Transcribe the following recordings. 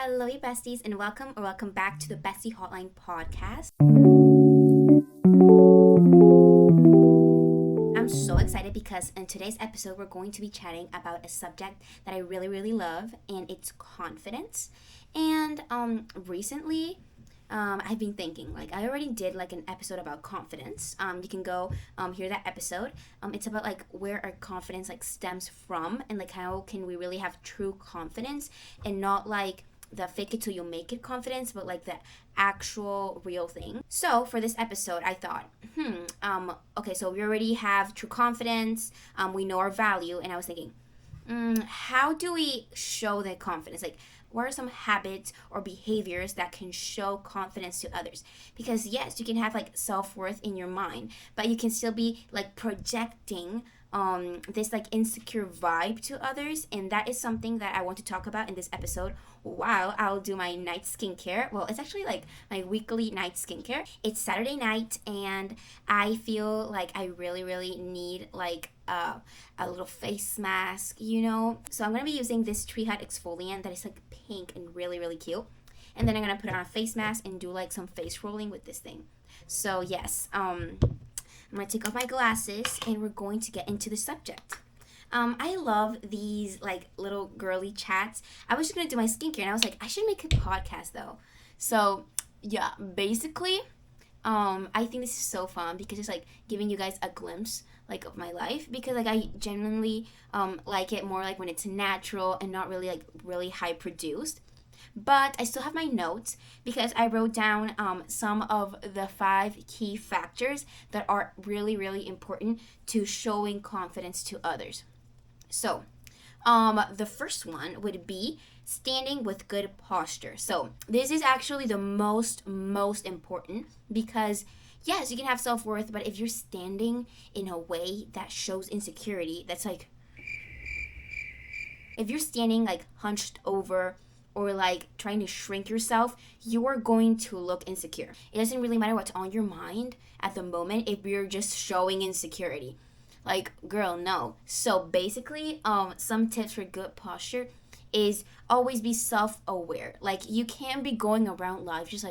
Hello, you besties, and welcome back to the Bestie Hotline podcast. I'm so excited because in today's episode, we're going to be chatting about a subject that I really love, and it's confidence. And recently, I've been thinking, I already did an episode about confidence. You can go hear that episode. It's about where our confidence stems from, and how can we really have true confidence and not the fake it till you make it confidence, but the actual real thing. So for this episode, I thought, okay, so we already have true confidence. We know our value, and I was thinking, how do we show that confidence? What are some habits or behaviors that can show confidence to others? Because yes, you can have self-worth in your mind, but you can still be projecting this insecure vibe to others, and that is something that I want to talk about in this episode while I'll do my night skincare. Well, it's actually my weekly night skincare. It's Saturday night, and I feel like I really need a little face mask, So I'm gonna be using this Tree Hut exfoliant that is pink and really cute, and then I'm gonna put on a face mask and do some face rolling with this thing. So yes, I'm gonna take off my glasses and we're going to get into the subject. I love these little girly chats. I was just gonna do my skincare and I was I should make a podcast though. So yeah, basically, I think this is so fun because it's giving you guys a glimpse of my life, because I genuinely like it more when it's natural and not really really high produced. But I still have my notes because I wrote down some of the 5 key factors that are really important to showing confidence to others. So, the first one would be standing with good posture. So, this is actually the most important because, yes, you can have self-worth, but if you're standing in a way that shows insecurity, that's if you're standing hunched over or trying to shrink yourself, you are going to look insecure. It doesn't really matter what's on your mind at the moment if you're just showing insecurity. Girl, no. So basically, some tips for good posture is always be self-aware. You can't be going around life just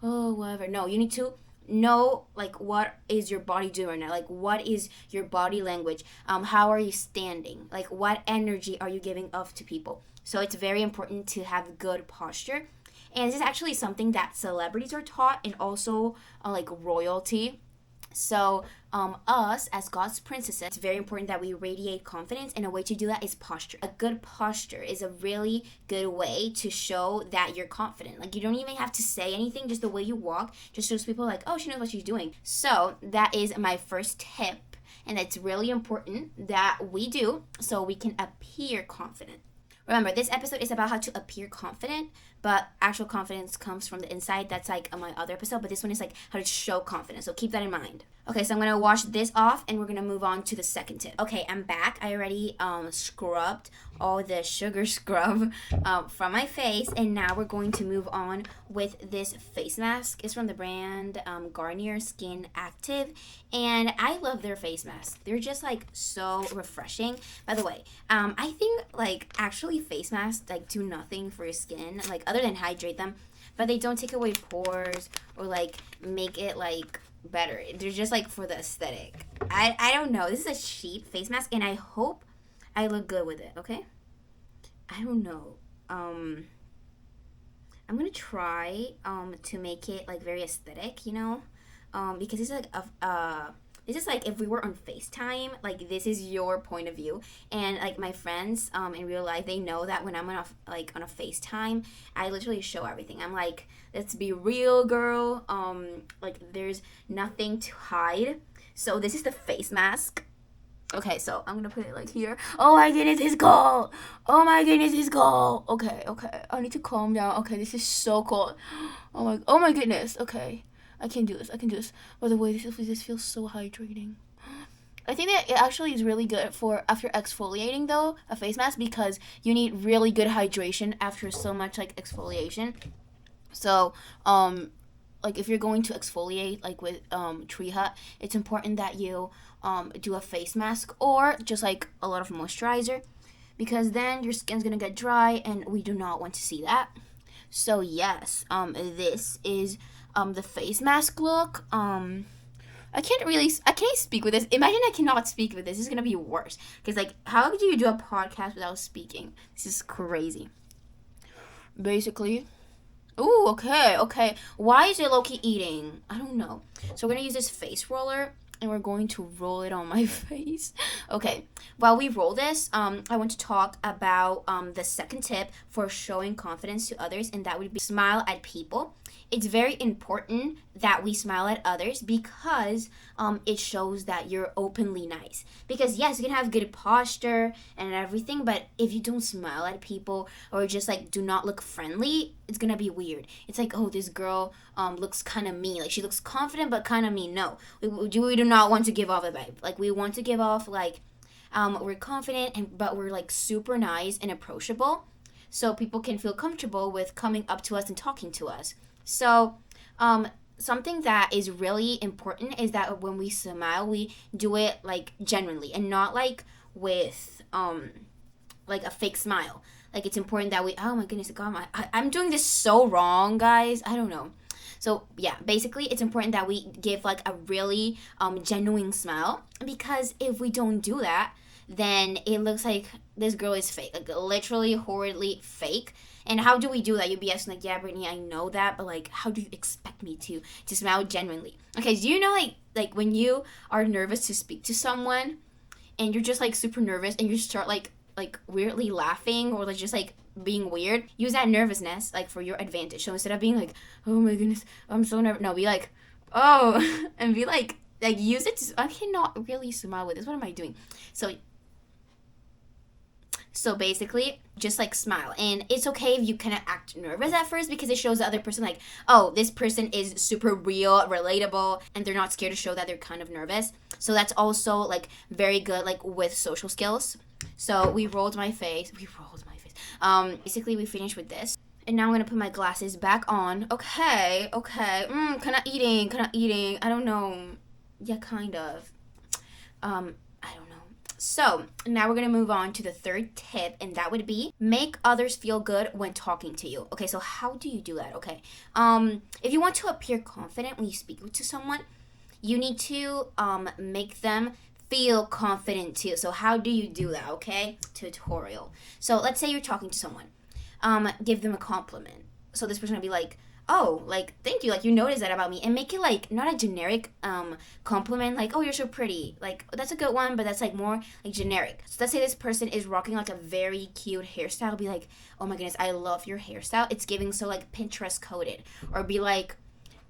oh, whatever. No, you need to know what is your body doing right now, what is your body language, how are you standing, what energy are you giving off to people. So it's very important to have good posture, and this is actually something that celebrities are taught, and also royalty. So us as God's princesses, it's very important that we radiate confidence, and a way to do that is posture. A good posture is a really good way to show that you're confident. You don't even have to say anything, just the way you walk just shows people oh, she knows what she's doing. So that is my first tip, and it's really important that we do so we can appear confident. Remember, this episode is about how to appear confident, but actual confidence comes from the inside. That's my other episode, but this one is how to show confidence. So keep that in mind. Okay, so I'm going to wash this off and we're going to move on to the second tip. Okay, I'm back. I already scrubbed all the sugar scrub from my face, and now we're going to move on with this face mask. It's from the brand Garnier Skin Active, and I love their face masks. They're just so refreshing. By the way, I think actually face masks do nothing for your skin, other than hydrate them, but they don't take away pores or make it better. They're just for the aesthetic. I don't know. This is a cheap face mask, and I hope I look good with it, okay? I don't know. I'm gonna try to make it very aesthetic, because it's this is if we were on FaceTime, this is your point of view, and my friends in real life, they know that when I'm on a FaceTime, I literally show everything. I'm let's be real, girl. There's nothing to hide. So this is the face mask. Okay, so I'm gonna put it here. Oh my goodness, it's cold. Oh my goodness, it's cold. Okay. I need to calm down. Okay, this is so cold. Oh my goodness. Okay, I can do this. By the way, this feels so hydrating. I think that it actually is really good for after exfoliating though, a face mask, because you need really good hydration after so much exfoliation. So if you're going to exfoliate with Tree Hut, it's important that you do a face mask or just a lot of moisturizer, because then your skin's gonna get dry and we do not want to see that. So yes, this is the face mask look. I can't speak with this. Imagine I cannot speak with this. This is gonna be worse. Because, like, how do you do a podcast without speaking? This is crazy. Basically. Ooh, okay. Why is it low-key eating? I don't know. So we're gonna use this face roller and we're going to roll it on my face. Okay. While we roll this, I want to talk about the second tip for showing confidence to others, and that would be smile at people. It's very important that we smile at others because it shows that you're openly nice. Because yes, you can have good posture and everything, but if you don't smile at people or just like do not look friendly, it's gonna be weird. It's like, oh, this girl looks kind of mean. Like, she looks confident but kind of mean. No, we do not want to give off a vibe. Like, we want to give off like we're confident but we're like super nice and approachable, so people can feel comfortable with coming up to us and talking to us. So, something that is really important is that when we smile, we do it like genuinely and not like with like a fake smile. Like, it's important that we. Oh my goodness, God, I'm doing this so wrong, guys. I don't know. So yeah, basically, it's important that we give like a really genuine smile, because if we don't do that, then it looks like this girl is fake, like literally horridly fake. And how do we do that? You'd be asking like, yeah, Brittany, I know that, but like, how do you expect me to smile genuinely? Okay, do you know like when you are nervous to speak to someone, and you're just like super nervous, and you start like weirdly laughing or like just like being weird? Use that nervousness like for your advantage. So instead of being like, oh my goodness, I'm so nervous, no, be like, oh, and be like use it to, I cannot really smile with this. What am I doing? So basically, just like smile. And it's okay if you kind of act nervous at first, because it shows the other person like, oh, this person is super real, relatable, and they're not scared to show that they're kind of nervous. So that's also like very good like with social skills. So we rolled my face. Basically we finished with this. And now I'm going to put my glasses back on. Okay. Kind of eating. I don't know. Yeah, kind of. I don't know. So now we're going to move on to the third tip, and that would be make others feel good when talking to you. Okay, so how do you do that? Okay. If you want to appear confident when you speak to someone, you need to make them feel confident too. So how do you do that? Okay, tutorial. So let's say you're talking to someone. Give them a compliment. So this person will be like, oh, like, thank you, like, you noticed that about me, and make it like not a generic compliment, like, oh, you're so pretty, like, that's a good one, but that's like more like generic. So let's say this person is rocking like a very cute hairstyle. Be like, oh my goodness, I love your hairstyle, it's giving so like Pinterest coded. Or be like,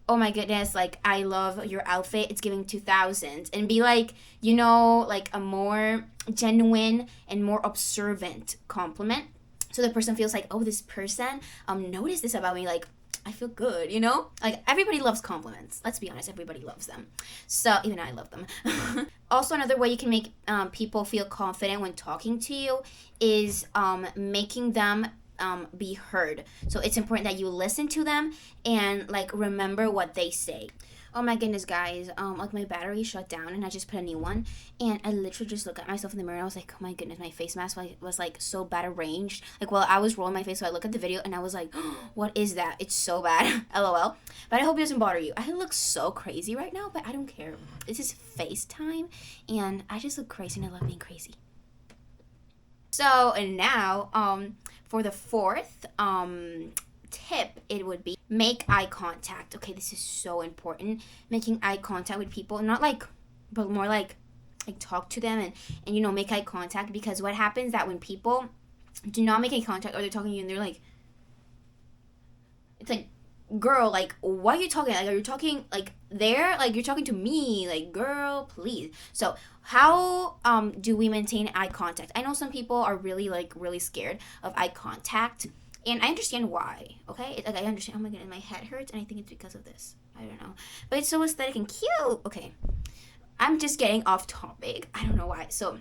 oh my goodness, like, I love your outfit, it's giving 2000s. And be like, you know, like a more genuine and more observant compliment, so the person feels like, oh, this person noticed this about me, like, I feel good, you know? Like, everybody loves compliments. Let's be honest, everybody loves them. So, even I love them. Also, another way you can make people feel confident when talking to you is making them be heard. So it's important that you listen to them and like remember what they say. Oh my goodness, guys, like my battery shut down and I just put a new one, and I literally just looked at myself in the mirror and I was like, oh my goodness, my face mask was like so bad arranged. Like, while I was rolling my face, so I look at the video and I was like, oh, what is that? It's so bad. LOL. But I hope it doesn't bother you. I look so crazy right now, but I don't care. This is FaceTime and I just look crazy and I love being crazy. So, and now, for the fourth tip, it would be make eye contact. Okay, this is so important. Making eye contact with people, not like, but more like talk to them and you know, make eye contact. Because what happens that when people do not make eye contact, or they're talking to you and they're like, it's like, girl, like, why are you talking? Like, are you talking like there? Like, you're talking to me, like, girl, please. So how do we maintain eye contact? I know some people are really scared of eye contact, and I understand why. Okay, like, I understand. Oh my goodness, my head hurts, and I think it's because of this. I don't know, but it's so aesthetic and cute. Okay, I'm just getting off topic. I don't know why. So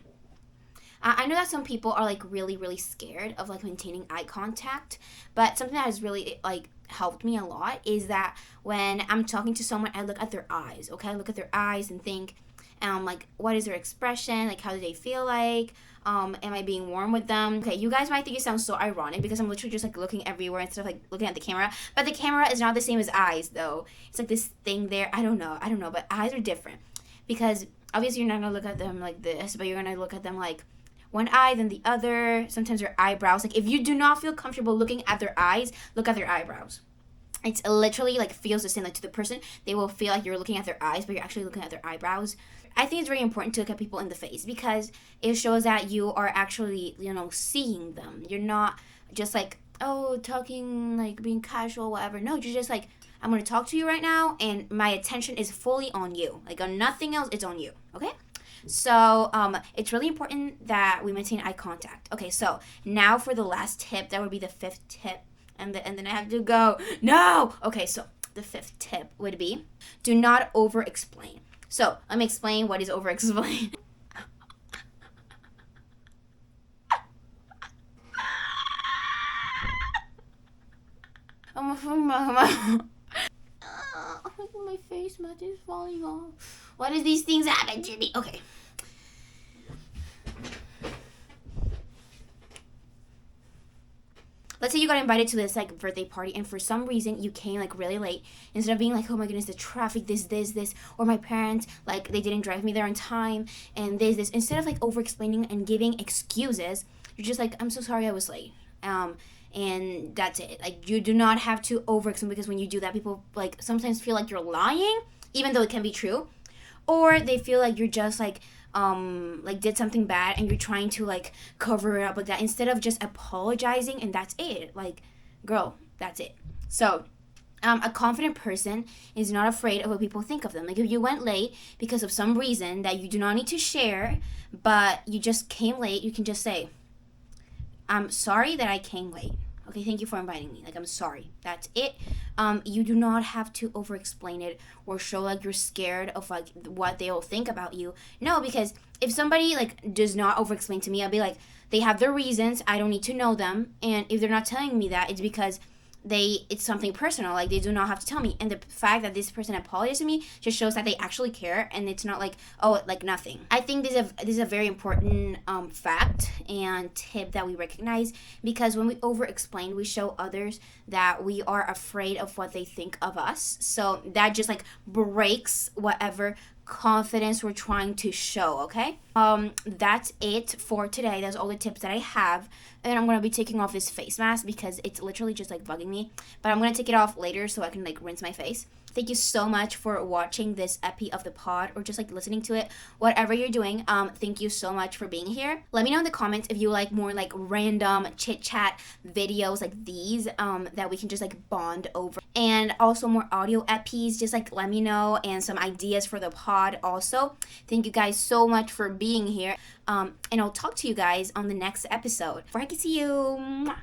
I know that some people are like really scared of like maintaining eye contact, but something that has really like helped me a lot is that when I'm talking to someone, I look at their eyes. Okay, I look at their eyes and think, Like what is their expression, like how do they feel like, am I being warm with them? Okay, you guys might think it sounds so ironic because I'm literally just like looking everywhere instead of like looking at the camera, but the camera is not the same as eyes though. It's like this thing there. I don't know, but eyes are different because obviously you're not gonna look at them like this, but you're gonna look at them like one eye then the other, sometimes their eyebrows. Like if you do not feel comfortable looking at their eyes, look at their eyebrows. It's literally like feels the same. Like to the person, they will feel like you're looking at their eyes, but you're actually looking at their eyebrows. I think it's very important to look at people in the face because it shows that you are actually, seeing them. You're not just like, oh, talking, like being casual, whatever. No, you're just like, I'm going to talk to you right now and my attention is fully on you. Like on nothing else, it's on you. Okay? So it's really important that we maintain eye contact. Okay, so now for the last tip, that would be the 5th tip. And then I have to go. No! Okay, so the 5th tip would be do not over-explain. So let me explain what is over-explain. My face mask is falling off. Why does these things happen to me? Okay. Let's say you got invited to this like birthday party and for some reason you came like really late. Instead of being like, oh my goodness, the traffic, this, or my parents, like they didn't drive me there on time and this. Instead of like over explaining and giving excuses, you're just like, I'm so sorry I was late. And that's it. Like you do not have to over explain because when you do that, people like sometimes feel like you're lying, even though it can be true. Or they feel like you're just like did something bad and you're trying to like cover it up like that instead of just apologizing and that's it. Like, girl, that's it. So a confident person is not afraid of what people think of them. Like if you went late because of some reason that you do not need to share, but you just came late, you can just say, I'm sorry that I came late. Okay, thank you for inviting me. Like, I'm sorry. That's it. You do not have to over-explain it or show like you're scared of like what they'll think about you. No, because if somebody like does not over-explain to me, I'll be like, they have their reasons. I don't need to know them. And if they're not telling me that, it's because it's something personal. Like they do not have to tell me. And the fact that this person apologized to me just shows that they actually care and it's not like, oh, like nothing. I think this is a very important fact and tip that we recognize because when we over explain, we show others that we are afraid of what they think of us. So that just like breaks whatever confidence we're trying to show. Okay, that's it for today. That's all the tips that I have, and I'm gonna be taking off this face mask because it's literally just like bugging me, but I'm gonna take it off later so I can like rinse my face. Thank you so much for watching this epi of the pod or just like listening to it, whatever you're doing. Thank you so much for being here. Let me know in the comments if you like more like random chit chat videos like these that we can just like bond over, and also more audio epis. Just like let me know, and some ideas for the pod also. Thank you guys so much for being here, and I'll talk to you guys on the next episode. Before I can see you.